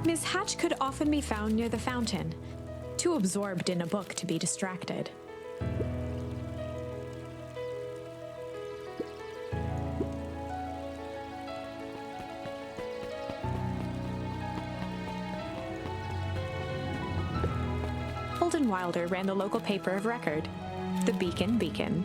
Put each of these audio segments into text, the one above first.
Miss Hatch could often be found near the fountain, too absorbed in a book to be distracted. Holden Wilder ran the local paper of record, the Beacon Beacon.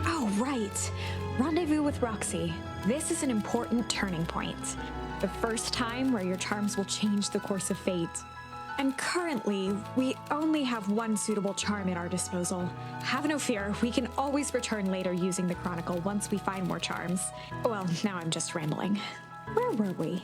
Oh, right. Rendezvous with Roxy. This is an important turning point. The first time where your charms will change the course of fate. And currently, we only have one suitable charm at our disposal. Have no fear, we can always return later using the Chronicle once we find more charms. Well, now I'm just rambling. Where were we?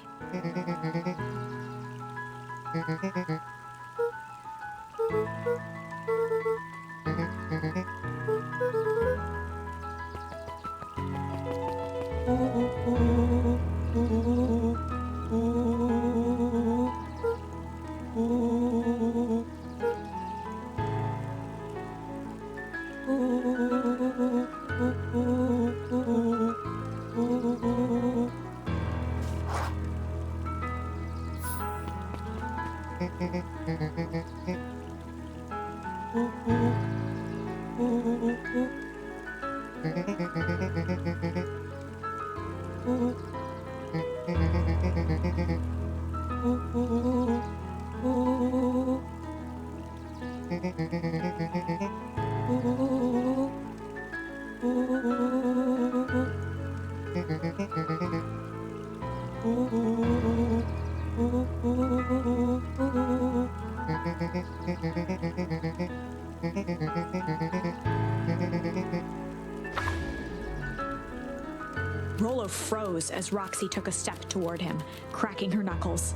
Rollo froze as Roxy took a step toward him, cracking her knuckles.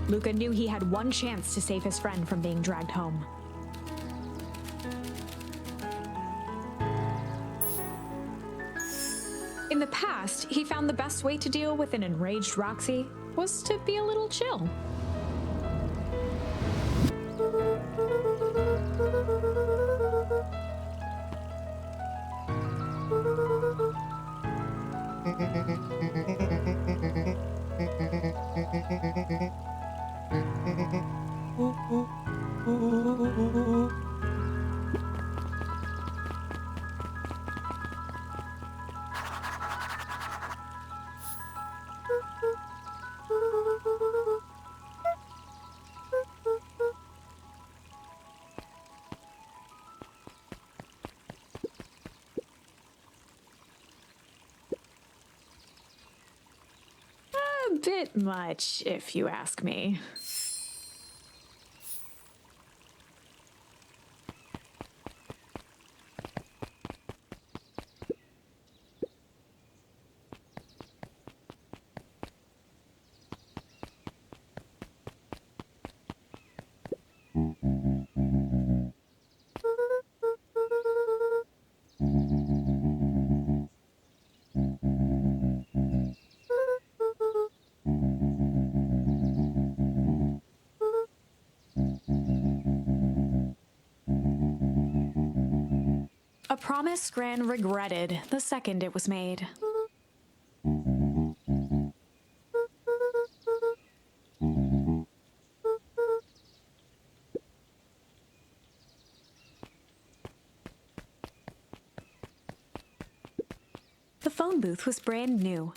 Luca knew he had one chance to save his friend from being dragged home. In the past, he found the best way to deal with an enraged Roxy was to be a little chill. A bit much, if you ask me. A promise Gran regretted the second it was made. The phone booth was brand new,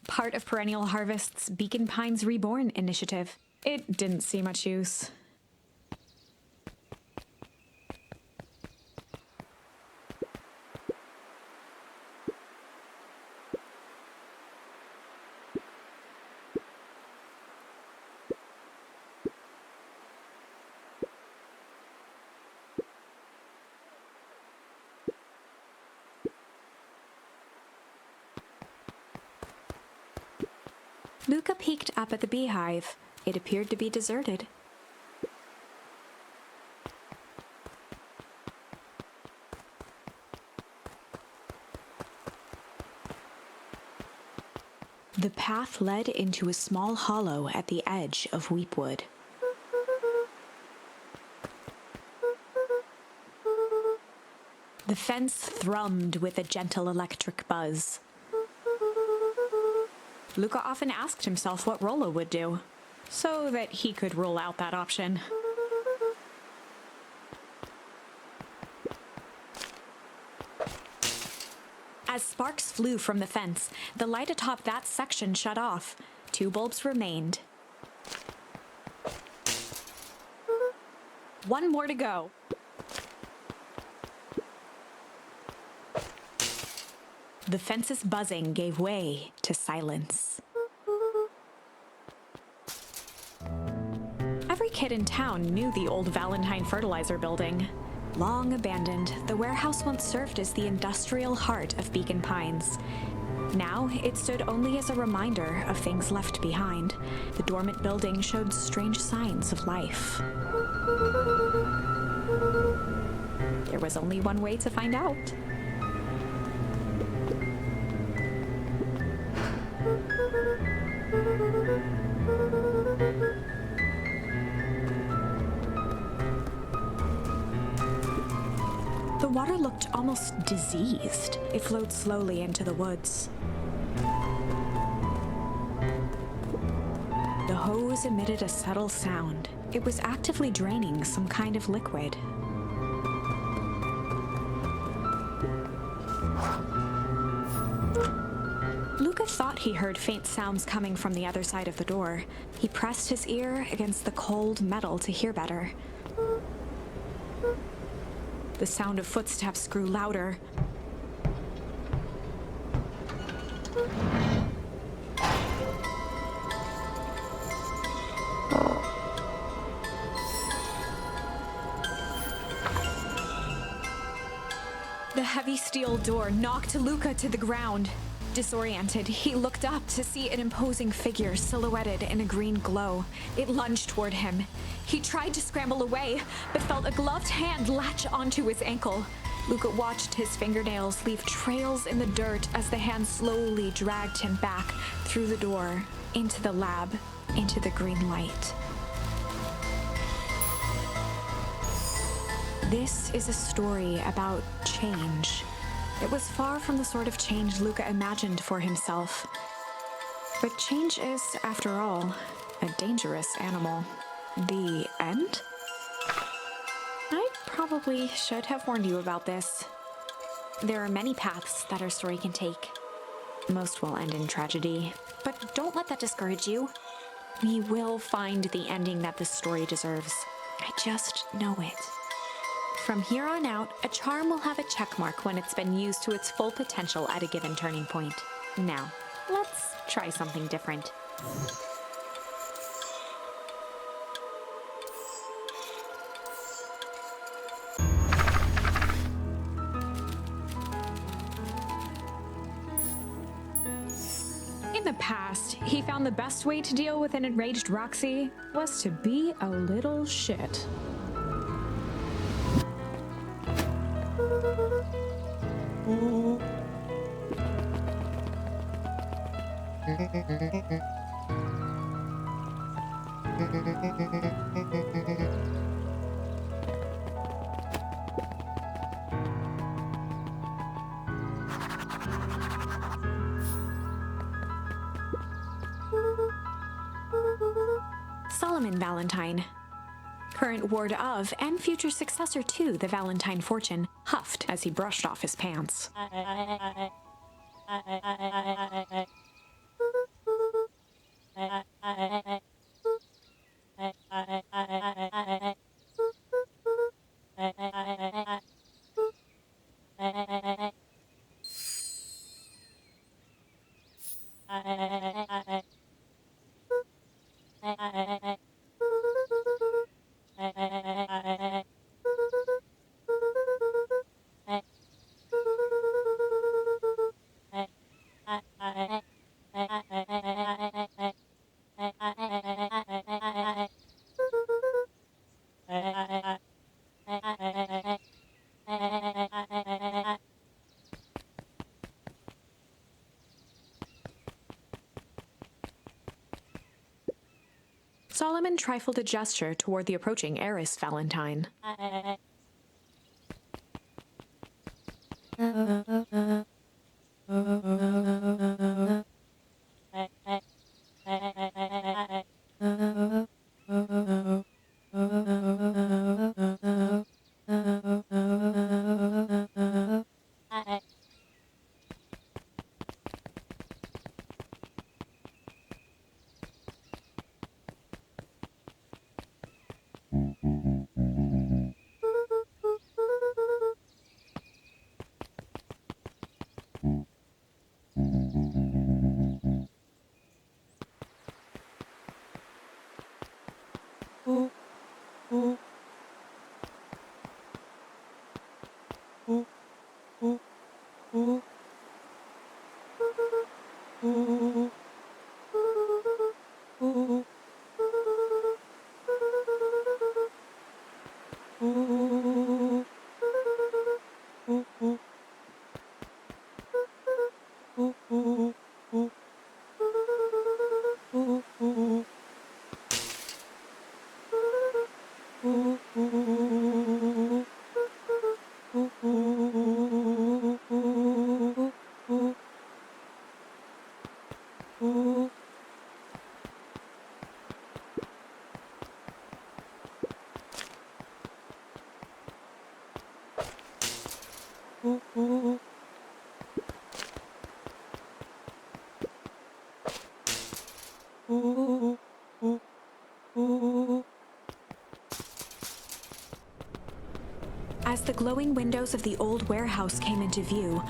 part of Perennial Harvest's Beacon Pines Reborn initiative. It didn't see much use. Luca peeked up at the beehive. It appeared to be deserted. The path led into a small hollow at the edge of Weepwood. The fence thrummed with a gentle electric buzz. Luca often asked himself what Rollo would do, so that he could rule out that option. As sparks flew from the fence, the light atop that section shut off. 2 bulbs remained. 1 more to go. The fence's buzzing gave way to silence. Every kid in town knew the old Valentine fertilizer building. Long abandoned, the warehouse once served as the industrial heart of Beacon Pines. Now, it stood only as a reminder of things left behind. The dormant building showed strange signs of life. There was only one way to find out. The water looked almost diseased. It flowed slowly into the woods. The hose emitted a subtle sound. It was actively draining some kind of liquid. Luca thought he heard faint sounds coming from the other side of the door. He pressed his ear against the cold metal to hear better. The sound of footsteps grew louder. The heavy steel door knocked Luca to the ground. Disoriented, he looked up to see an imposing figure silhouetted in a green glow. It lunged toward him. He tried to scramble away, but felt a gloved hand latch onto his ankle. Luca watched his fingernails leave trails in the dirt as the hand slowly dragged him back through the door, into the lab, into the green light. This is a story about change. It was far from the sort of change Luca imagined for himself. But change is, after all, a dangerous animal. The end? I probably should have warned you about this. There are many paths that our story can take. Most will end in tragedy, but don't let that discourage you. We will find the ending that this story deserves. I just know it. From here on out, a charm will have a checkmark when it's been used to its full potential at a given turning point. Now, let's try something different. In the past, he found the best way to deal with an enraged Roxy was to be a little shit. Solomon Valentine, current ward of and future successor to the Valentine fortune, huffed as he brushed off his pants. Solomon trifled a gesture toward the approaching heiress Valentine. As the glowing windows of the old warehouse came into view,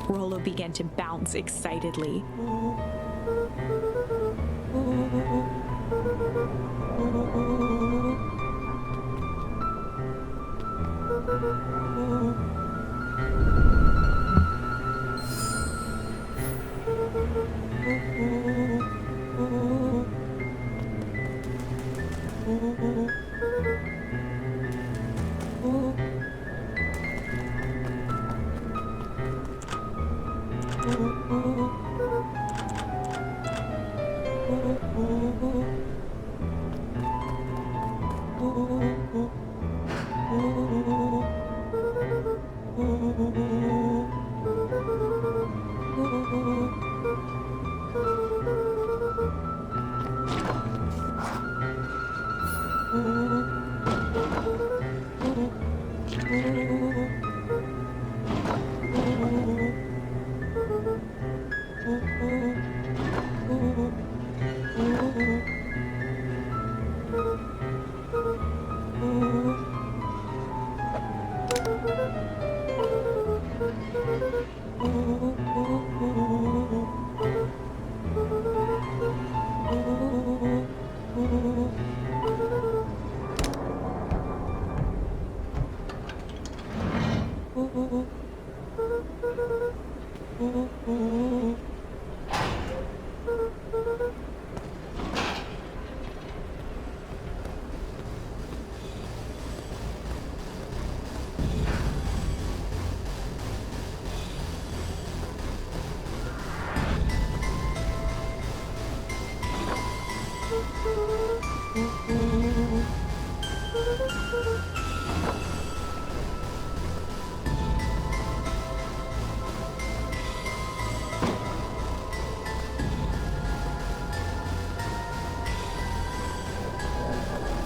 Rollo began to bounce excitedly.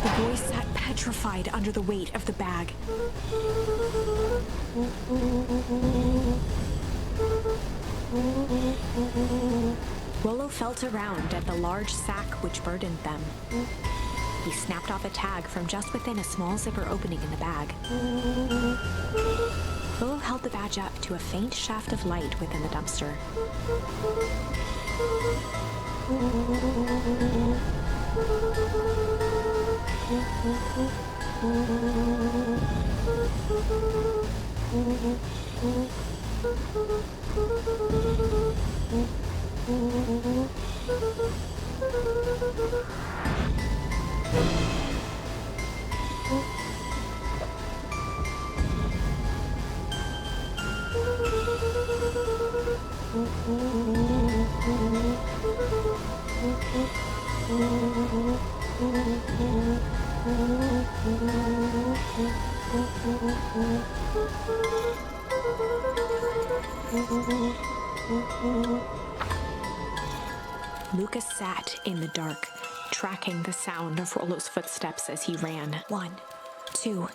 The boy sat petrified under the weight of the bag. Rollo felt around at the large sack which burdened them. He snapped off a tag from just within a small zipper opening in the bag. Rollo held the badge up to a faint shaft of light within the dumpster. Lucas sat in the dark, tracking the sound of Rollo's footsteps as he ran. 1, 2,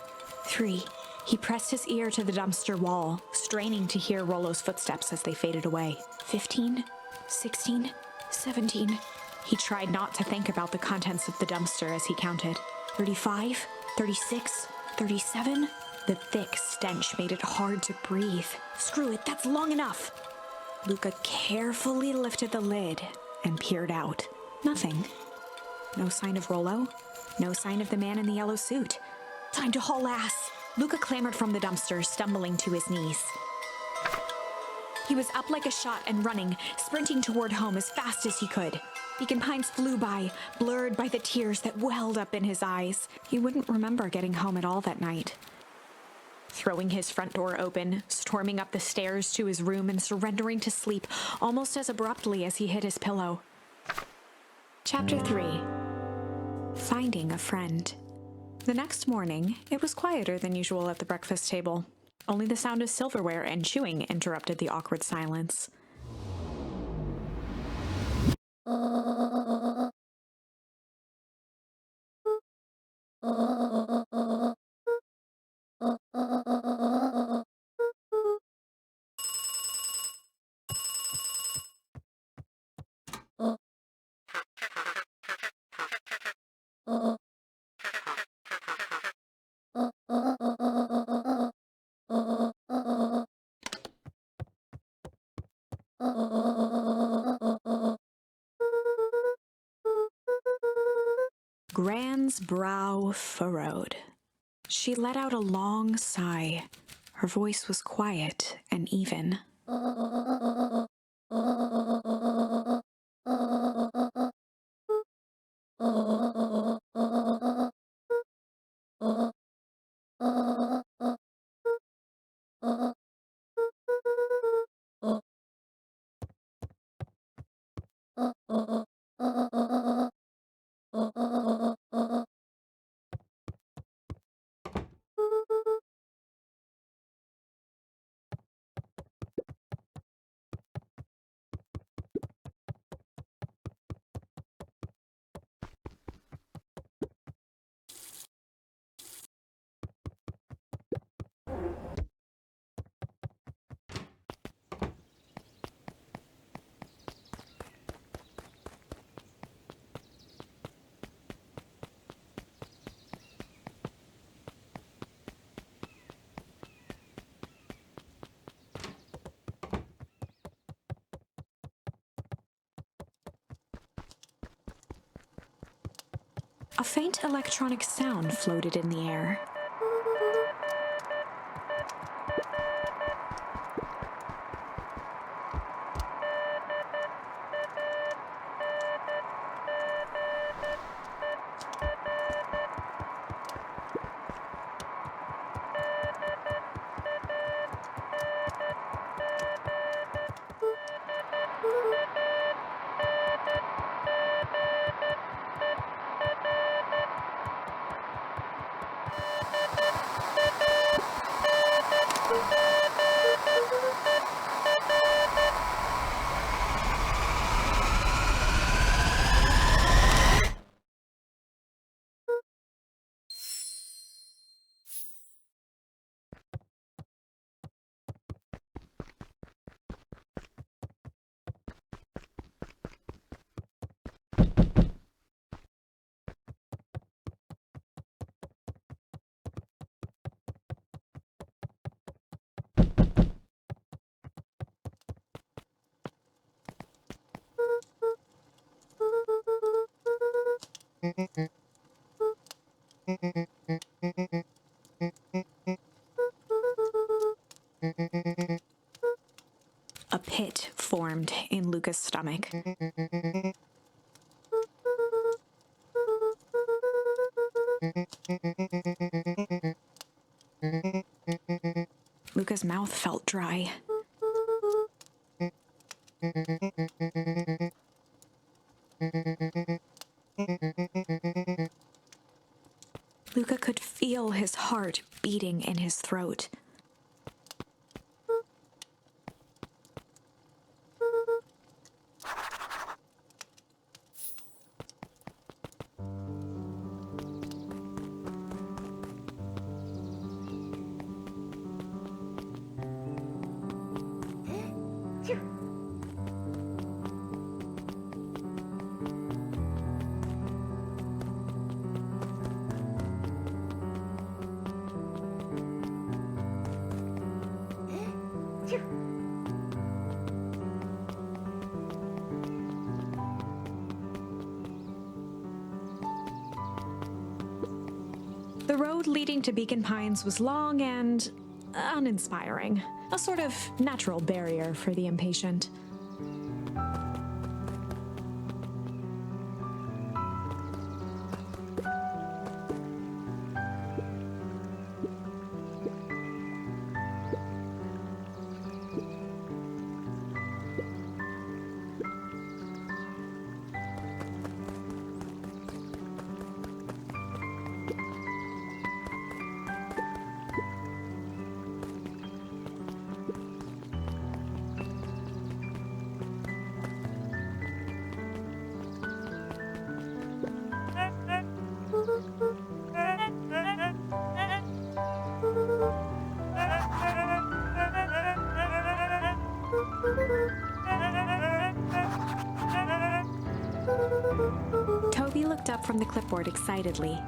3. He pressed his ear to the dumpster wall, straining to hear Rollo's footsteps as they faded away. 15, 16, 17. He tried not to think about the contents of the dumpster as he counted. 35, 36, 37. The thick stench made it hard to breathe. Screw it, that's long enough. Luca carefully lifted the lid and peered out. Nothing. No sign of Rollo. No sign of the man in the yellow suit. Time to haul ass. Luca clambered from the dumpster, stumbling to his knees. He was up like a shot and running, sprinting toward home as fast as he could. Beacon Pines flew by, blurred by the tears that welled up in his eyes. He wouldn't remember getting home at all that night. Throwing his front door open, storming up the stairs to his room and surrendering to sleep almost as abruptly as he hit his pillow. Chapter 3. Finding a Friend. The next morning, it was quieter than usual at the breakfast table. Only the sound of silverware and chewing interrupted the awkward silence. Gran's brow furrowed. She let out a long sigh. Her voice was quiet and even. A faint electronic sound floated in the air. A pit formed in Luca's stomach. Luca's mouth felt dry. Luca could feel his heart beating in his throat. throat. The road leading to Beacon Pines was long and uninspiring, a sort of natural barrier for the impatient. Toby looked up from the clipboard excitedly.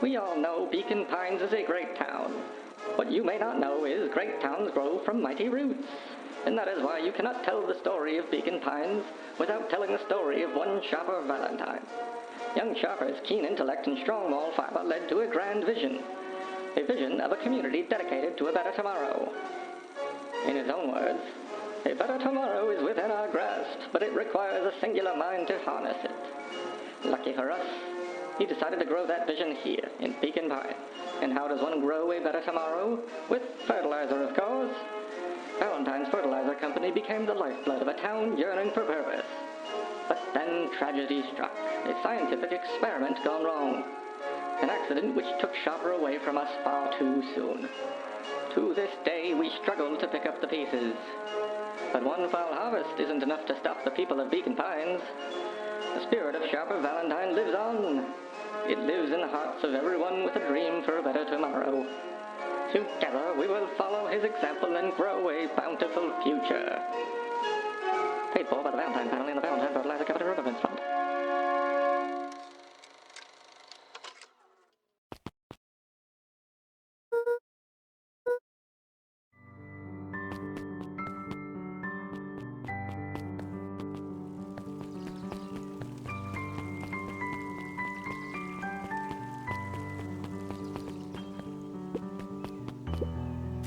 We all know Beacon Pines is a great town. What you may not know is great towns grow from mighty roots. And that is why you cannot tell the story of Beacon Pines without telling the story of one Sharper Valentine. Young Sharper's keen intellect and strong moral fiber led to a grand vision. A vision of a community dedicated to a better tomorrow. In his own words, a better tomorrow is within our grasp, but it requires a singular mind to harness it. Lucky for us, he decided to grow that vision here, in Beacon Pines. And how does one grow a better tomorrow? With fertilizer, of course. Valentine's Fertilizer Company became the lifeblood of a town yearning for purpose. But then tragedy struck, a scientific experiment gone wrong. An accident which took Shopper away from us far too soon. To this day, we struggle to pick up the pieces. But one foul harvest isn't enough to stop the people of Beacon Pines. The spirit of Sharper Valentine lives on. It lives in the hearts of everyone with a dream for a better tomorrow. Together, we will follow his example and grow a bountiful future. Paid for by the Valentine Family and the Valentine Fertilizer Company Riverfence Fund.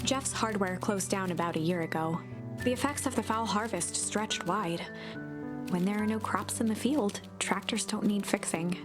Jeff's hardware closed down about a year ago. The effects of the foul harvest stretched wide. When there are no crops in the field, tractors don't need fixing.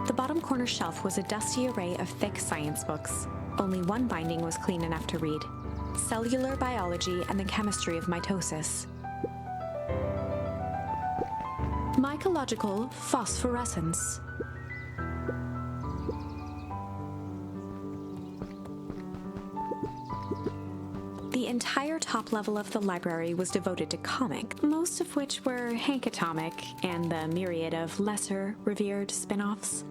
The bottom corner shelf was a dusty array of thick science books. Only one binding was clean enough to read: Cellular Biology and the Chemistry of Mitosis. Mycological Phosphorescence. The entire top level of the library was devoted to comic, most of which were Hank Atomic and the myriad of lesser revered spin-offs.